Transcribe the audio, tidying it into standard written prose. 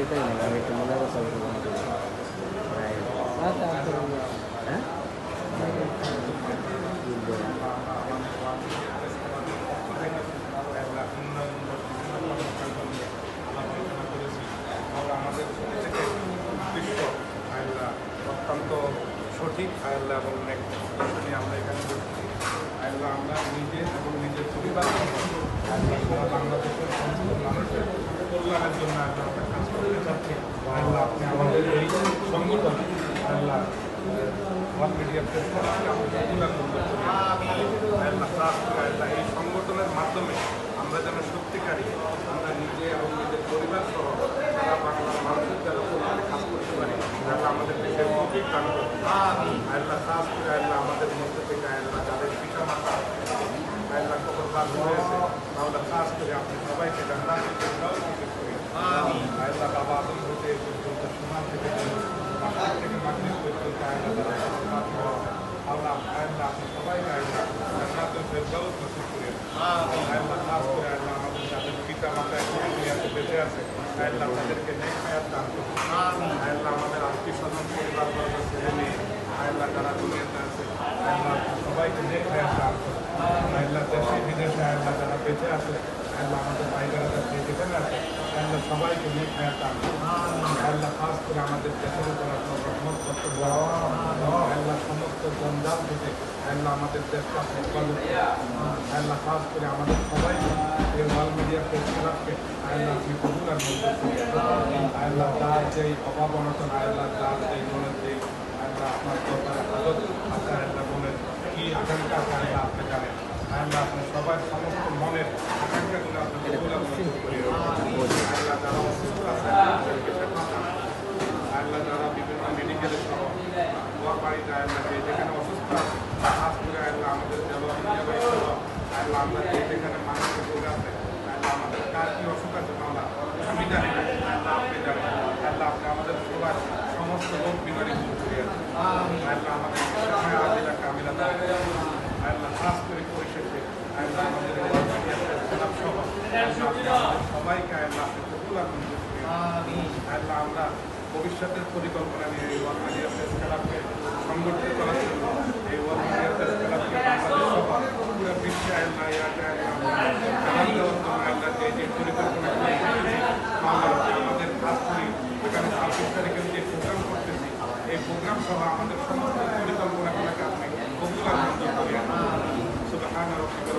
kita ini kami temukan bersama অত্যন্ত সঠিক আল্লাহ এবং আমরা এখানে করছি আল্লাহ আমরা নিজে এবং নিজের পরিবার আল্লাহ বাংলাদেশের সমস্ত মানুষের কল্যাণের জন্য আল্লাহ আমরা কাজ করতে চাচ্ছি আল্লাহ আপনি আমাদের এই সংগঠন আল্লাহ ওয়ান মিডিয়া প্রেস আল্লাহ এই সংগঠনের মাধ্যমে আমরা যেন সত্যিকারী আমরা নিজে এবং নিজের পরিবার সহ সারা বাংলার মানুষের যারা কল্যাণে কাজ করতে পারি আল্লাহ আমাদের দেশের মৌখিক দান করতে আল্লাহ কাজ করে আল্লাহ আমাদের মধ্যে থেকে আল্লাহ যাদের পিতা মাতা আল্লাহ কবর বাদ হয়েছে তাহলে কাজ করে আপনি সবাইকে জানলাম আল্লাহ বাবা আদম হতে পর্যন্ত সমান থেকে থেকে মাগরিব পর্যন্ত আল্লাহ আল্লাহ আপনি সবাইকে আল্লাহ জান্নাতুল ফেরদাউস নসিব করেন আল্লাহ কাজ করে আল্লাহ আমাদের যাদের পিতা মাতা দুনিয়াতে বেঁচে আছে আল্লাহ তাদেরকে নেক হায়াত দান করুন আল্লাহ আমাদের আত্মীয় স্বজন পরিবার বর্গ ছেলে মেয়ে আল্লাহ যারা দুনিয়াতে আছে আল্লাহ সবাইকে নেক হায়াত দান করুন আল্লাহ দেশে বিদেশে আল্লাহ যারা বেঁচে আছে আল্লাহ আমাদের ভাইরা যারা যেখানে আছে আল্লাহ সবাইকে নেক হায়াত দান করুন আল্লাহ খাস করে আমাদের দেশের উপর আপনার রহমত করতে আল্লাহ সমস্ত জঞ্জাল থেকে আল্লাহ আমাদের দেশটা হেফাজত আল্লাহ খাস করে আমাদের সবাইকে এই ওয়াল মিডিয়া প্রেস ক্লাবকে আল্লাহ আপনি কবুল আর মঞ্জুর করুন আল্লাহ যার যেই অভাব অনটন আল্লাহ যার যেই মনের যেই আল্লাহ আপনার দরকারে হাজত আছে আল্লাহ মনের কি আকাঙ্ক্ষা আছে আল্লাহ আপনি জানেন আল্লাহ আপনি সবার সমস্ত মনের আকাঙ্ক্ষাগুলো আপনি কবুল আর মঞ্জুর করিয়ে আল্লাহ যারা অসুস্থ আছে আল্লাহ যারা বিভিন্ন মেডিকেলে সহ ঘর বাড়িতে আল্লাহ যেখানে অসুস্থ আছে খাস করে আল্লাহ আমাদের আল্লাহ আমরা যেখানে মানুষের রোগ আছে আল্লাহ আমাদের কার কি অসুখ আছে আমরা আমি জানি না আল্লাহ আপনি জানেন আল্লাহ আপনি আমাদের সবার সমস্ত রোগ বিমারি দূর করিয়ে আল্লাহ আমাদের সময় আজিলা কামিলা আল্লাহ খাস করে পরিশেষে আল্লাহ আমাদের সহ সবাইকে আল্লাহ আপনি কবুল আর মঞ্জুর করিয়ে আল্লাহ আমরা ভবিষ্যতের পরিকল্পনা নিয়ে এই ওয়াল মিডিয়া প্রেস ক্লাবকে সংগঠিত করার জন্য এই ওয়াল মিডিয়া প্রেস ক্লাবকে বাংলাদেশ সহ পুরো বিশ্বে আল্লাহ আল্লাহ যে পরিকল্পনা আমাদের কাজ করি এখানে 26 তারিখের যে প্রোগ্রাম করতেছি এই প্রোগ্রাম সহ আমাদের সমস্ত পরিকল্পনাগুলোকে আপনি কবুল আর মঞ্জুর করিয়ে সুবহান রাব্বিকা